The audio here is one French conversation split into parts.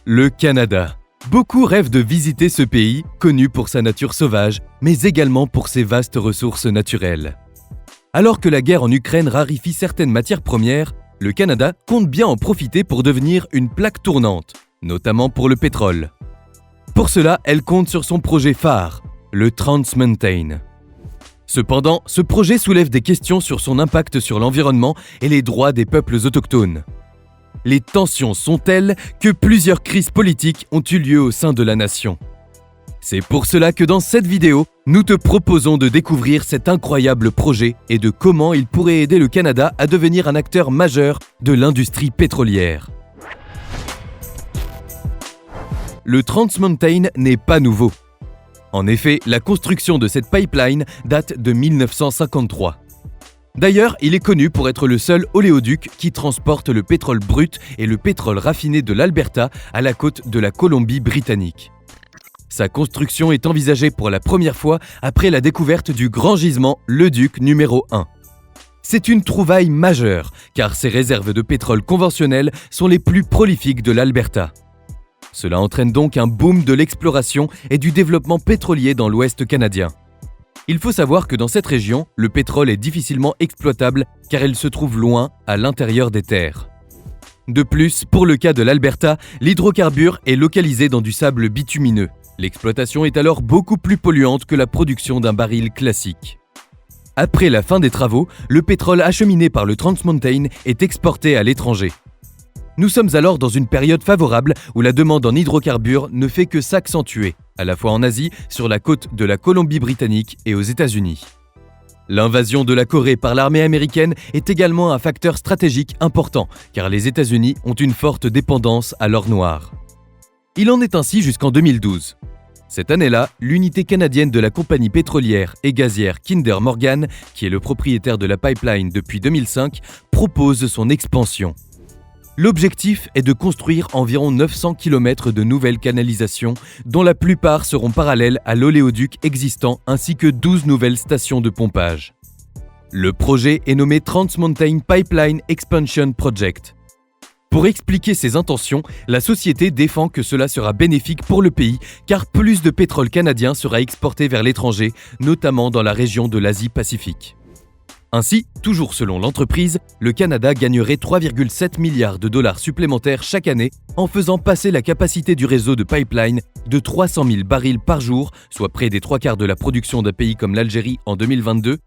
Le Canada. Beaucoup rêvent de visiter ce pays, connu pour sa nature sauvage, mais également pour ses vastes ressources naturelles. Alors que la guerre en Ukraine raréfie certaines matières premières, le Canada compte bien en profiter pour devenir une plaque tournante, notamment pour le pétrole. Pour cela, elle compte sur son projet phare, le Trans Mountain. Cependant, ce projet soulève des questions sur son impact sur l'environnement et les droits des peuples autochtones. Les tensions sont telles que plusieurs crises politiques ont eu lieu au sein de la nation. C'est pour cela que dans cette vidéo, nous te proposons de découvrir cet incroyable projet et de comment il pourrait aider le Canada à devenir un acteur majeur de l'industrie pétrolière. Le Trans Mountain n'est pas nouveau. En effet, la construction de cette pipeline date de 1953. D'ailleurs, il est connu pour être le seul oléoduc qui transporte le pétrole brut et le pétrole raffiné de l'Alberta à la côte de la Colombie-Britannique. Sa construction est envisagée pour la première fois après la découverte du grand gisement Leduc numéro 1. C'est une trouvaille majeure, car ces réserves de pétrole conventionnelles sont les plus prolifiques de l'Alberta. Cela entraîne donc un boom de l'exploration et du développement pétrolier dans l'Ouest canadien. Il faut savoir que dans cette région, le pétrole est difficilement exploitable car il se trouve loin, à l'intérieur des terres. De plus, pour le cas de l'Alberta, l'hydrocarbure est localisé dans du sable bitumineux. L'exploitation est alors beaucoup plus polluante que la production d'un baril classique. Après la fin des travaux, le pétrole acheminé par le Trans Mountain est exporté à l'étranger. Nous sommes alors dans une période favorable où la demande en hydrocarbures ne fait que s'accentuer, à la fois en Asie, sur la côte de la Colombie-Britannique et aux États-Unis. L'invasion de la Corée par l'armée américaine est également un facteur stratégique important, car les États-Unis ont une forte dépendance à l'or noir. Il en est ainsi jusqu'en 2012. Cette année-là, l'unité canadienne de la compagnie pétrolière et gazière Kinder Morgan, qui est le propriétaire de la pipeline depuis 2005, propose son expansion. L'objectif est de construire environ 900 km de nouvelles canalisations, dont la plupart seront parallèles à l'oléoduc existant ainsi que 12 nouvelles stations de pompage. Le projet est nommé Trans Mountain Pipeline Expansion Project. Pour expliquer ses intentions, la société défend que cela sera bénéfique pour le pays car plus de pétrole canadien sera exporté vers l'étranger, notamment dans la région de l'Asie-Pacifique. Ainsi, toujours selon l'entreprise, le Canada gagnerait 3,7 milliards de dollars supplémentaires chaque année en faisant passer la capacité du réseau de pipeline de 300 000 barils par jour, soit près des 3/4 de la production d'un pays comme l'Algérie en 2022,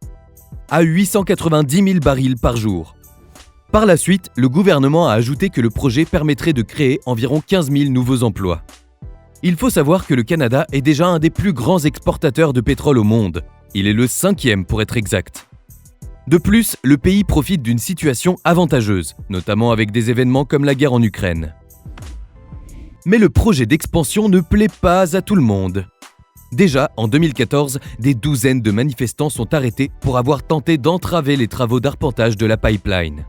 à 890 000 barils par jour. Par la suite, le gouvernement a ajouté que le projet permettrait de créer environ 15 000 nouveaux emplois. Il faut savoir que le Canada est déjà un des plus grands exportateurs de pétrole au monde. Il est le 5e pour être exact. De plus, le pays profite d'une situation avantageuse, notamment avec des événements comme la guerre en Ukraine. Mais le projet d'expansion ne plaît pas à tout le monde. Déjà, en 2014, des douzaines de manifestants sont arrêtés pour avoir tenté d'entraver les travaux d'arpentage de la pipeline.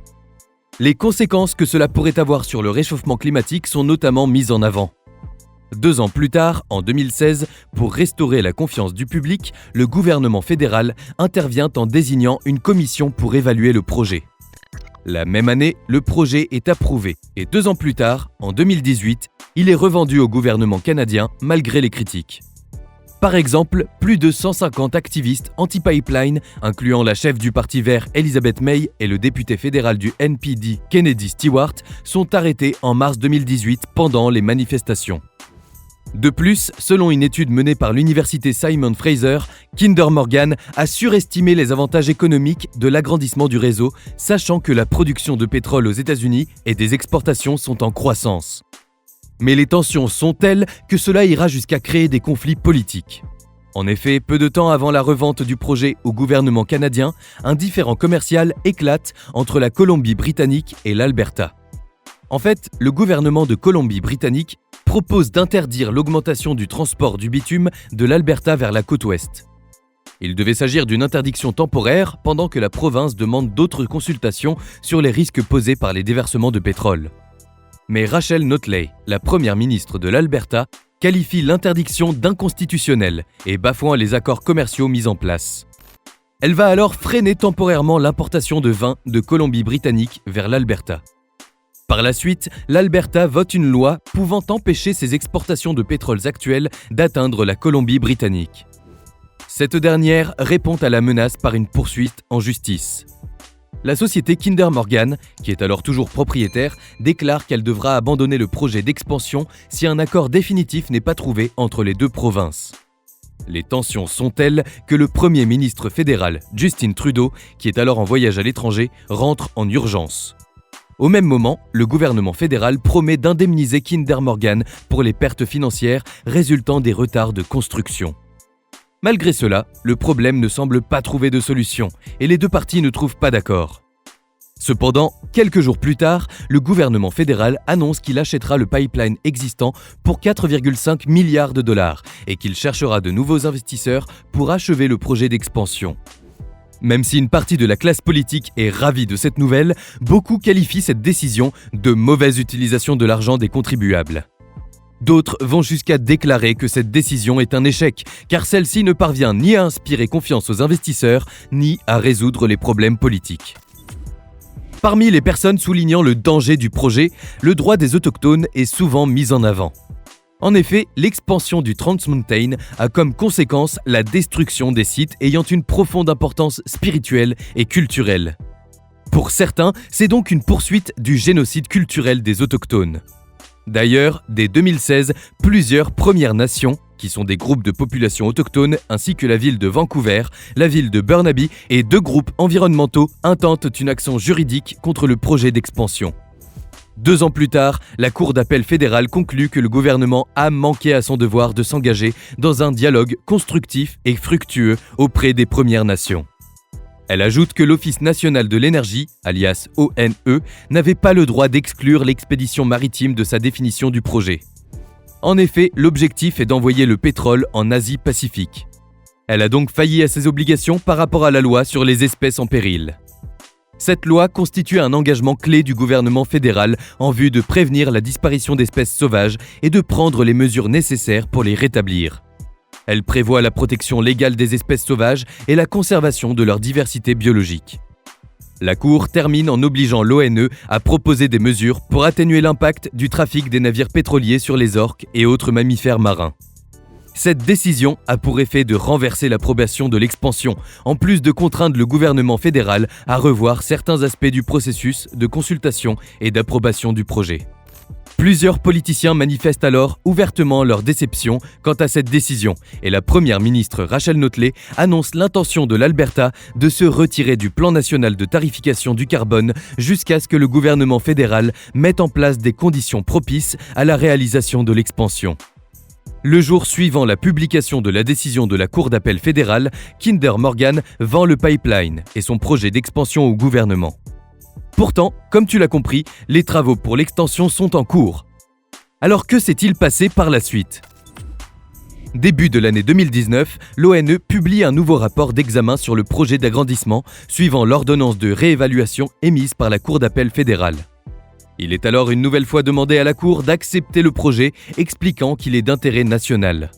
Les conséquences que cela pourrait avoir sur le réchauffement climatique sont notamment mises en avant. 2 ans plus tard, en 2016, pour restaurer la confiance du public, le gouvernement fédéral intervient en désignant une commission pour évaluer le projet. La même année, le projet est approuvé et 2 ans plus tard, en 2018, il est revendu au gouvernement canadien malgré les critiques. Par exemple, plus de 150 activistes anti-pipeline, incluant la chef du Parti vert Elizabeth May et le député fédéral du NPD Kennedy Stewart, sont arrêtés en mars 2018 pendant les manifestations. De plus, selon une étude menée par l'université Simon Fraser, Kinder Morgan a surestimé les avantages économiques de l'agrandissement du réseau, sachant que la production de pétrole aux États-Unis et des exportations sont en croissance. Mais les tensions sont telles que cela ira jusqu'à créer des conflits politiques. En effet, peu de temps avant la revente du projet au gouvernement canadien, un différend commercial éclate entre la Colombie-Britannique et l'Alberta. En fait, le gouvernement de Colombie-Britannique propose d'interdire l'augmentation du transport du bitume de l'Alberta vers la côte ouest. Il devait s'agir d'une interdiction temporaire pendant que la province demande d'autres consultations sur les risques posés par les déversements de pétrole. Mais Rachel Notley, la première ministre de l'Alberta, qualifie l'interdiction d'inconstitutionnelle et bafouant les accords commerciaux mis en place. Elle va alors freiner temporairement l'importation de vin de Colombie-Britannique vers l'Alberta. Par la suite, l'Alberta vote une loi pouvant empêcher ses exportations de pétrole actuelles d'atteindre la Colombie-Britannique. Cette dernière répond à la menace par une poursuite en justice. La société Kinder Morgan, qui est alors toujours propriétaire, déclare qu'elle devra abandonner le projet d'expansion si un accord définitif n'est pas trouvé entre les deux provinces. Les tensions sont telles que le Premier ministre fédéral, Justin Trudeau, qui est alors en voyage à l'étranger, rentre en urgence. Au même moment, le gouvernement fédéral promet d'indemniser Kinder Morgan pour les pertes financières résultant des retards de construction. Malgré cela, le problème ne semble pas trouver de solution et les deux parties ne trouvent pas d'accord. Cependant, quelques jours plus tard, le gouvernement fédéral annonce qu'il achètera le pipeline existant pour 4,5 milliards de dollars et qu'il cherchera de nouveaux investisseurs pour achever le projet d'expansion. Même si une partie de la classe politique est ravie de cette nouvelle, beaucoup qualifient cette décision de mauvaise utilisation de l'argent des contribuables. D'autres vont jusqu'à déclarer que cette décision est un échec, car celle-ci ne parvient ni à inspirer confiance aux investisseurs, ni à résoudre les problèmes politiques. Parmi les personnes soulignant le danger du projet, le droit des autochtones est souvent mis en avant. En effet, l'expansion du Trans Mountain a comme conséquence la destruction des sites ayant une profonde importance spirituelle et culturelle. Pour certains, c'est donc une poursuite du génocide culturel des autochtones. D'ailleurs, dès 2016, plusieurs Premières Nations, qui sont des groupes de population autochtones, ainsi que la ville de Vancouver, la ville de Burnaby et 2 groupes environnementaux intentent une action juridique contre le projet d'expansion. 2 ans plus tard, la Cour d'appel fédérale conclut que le gouvernement a manqué à son devoir de s'engager dans un dialogue constructif et fructueux auprès des Premières Nations. Elle ajoute que l'Office national de l'énergie, alias ONE, n'avait pas le droit d'exclure l'expédition maritime de sa définition du projet. En effet, l'objectif est d'envoyer le pétrole en Asie-Pacifique. Elle a donc failli à ses obligations par rapport à la loi sur les espèces en péril. Cette loi constitue un engagement clé du gouvernement fédéral en vue de prévenir la disparition d'espèces sauvages et de prendre les mesures nécessaires pour les rétablir. Elle prévoit la protection légale des espèces sauvages et la conservation de leur diversité biologique. La Cour termine en obligeant l'ONE à proposer des mesures pour atténuer l'impact du trafic des navires pétroliers sur les orques et autres mammifères marins. Cette décision a pour effet de renverser l'approbation de l'expansion, en plus de contraindre le gouvernement fédéral à revoir certains aspects du processus de consultation et d'approbation du projet. Plusieurs politiciens manifestent alors ouvertement leur déception quant à cette décision et la première ministre Rachel Notley annonce l'intention de l'Alberta de se retirer du plan national de tarification du carbone jusqu'à ce que le gouvernement fédéral mette en place des conditions propices à la réalisation de l'expansion. Le jour suivant la publication de la décision de la Cour d'appel fédérale, Kinder Morgan vend le pipeline et son projet d'expansion au gouvernement. Pourtant, comme tu l'as compris, les travaux pour l'extension sont en cours. Alors que s'est-il passé par la suite ? Début de l'année 2019, l'ONE publie un nouveau rapport d'examen sur le projet d'agrandissement suivant l'ordonnance de réévaluation émise par la Cour d'appel fédérale. Il est alors une nouvelle fois demandé à la Cour d'accepter le projet, expliquant qu'il est d'intérêt national.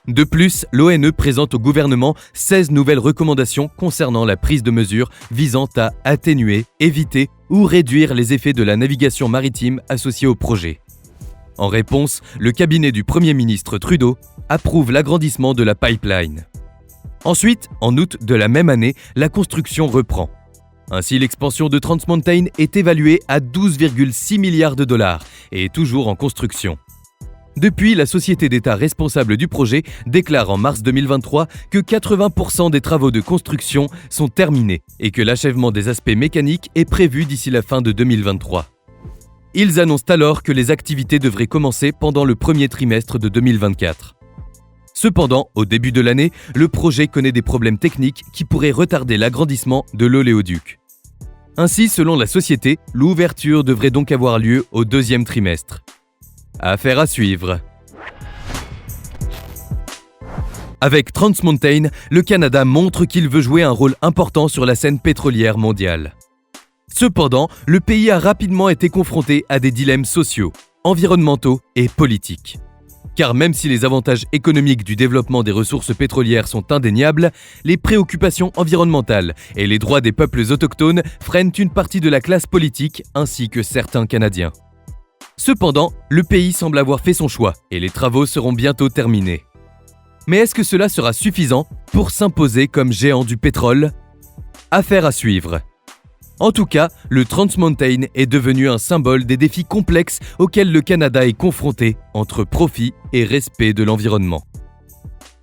De plus, l'ONE présente au gouvernement 16 nouvelles recommandations concernant la prise de mesures visant à atténuer, éviter ou réduire les effets de la navigation maritime associée au projet. En réponse, le cabinet du Premier ministre Trudeau approuve l'agrandissement de la pipeline. Ensuite, en août de la même année, la construction reprend. Ainsi, l'expansion de Trans Mountain est évaluée à 12,6 milliards de dollars et est toujours en construction. Depuis, la société d'État responsable du projet déclare en mars 2023 que 80% des travaux de construction sont terminés et que l'achèvement des aspects mécaniques est prévu d'ici la fin de 2023. Ils annoncent alors que les activités devraient commencer pendant le premier trimestre de 2024. Cependant, au début de l'année, le projet connaît des problèmes techniques qui pourraient retarder l'agrandissement de l'oléoduc. Ainsi, selon la société, l'ouverture devrait donc avoir lieu au deuxième trimestre. Affaire à suivre. Avec Trans Mountain, le Canada montre qu'il veut jouer un rôle important sur la scène pétrolière mondiale. Cependant, le pays a rapidement été confronté à des dilemmes sociaux, environnementaux et politiques. Car même si les avantages économiques du développement des ressources pétrolières sont indéniables, les préoccupations environnementales et les droits des peuples autochtones freinent une partie de la classe politique ainsi que certains Canadiens. Cependant, le pays semble avoir fait son choix et les travaux seront bientôt terminés. Mais est-ce que cela sera suffisant pour s'imposer comme géant du pétrole ? Affaire à suivre. En tout cas, le Trans Mountain est devenu un symbole des défis complexes auxquels le Canada est confronté entre profit et respect de l'environnement.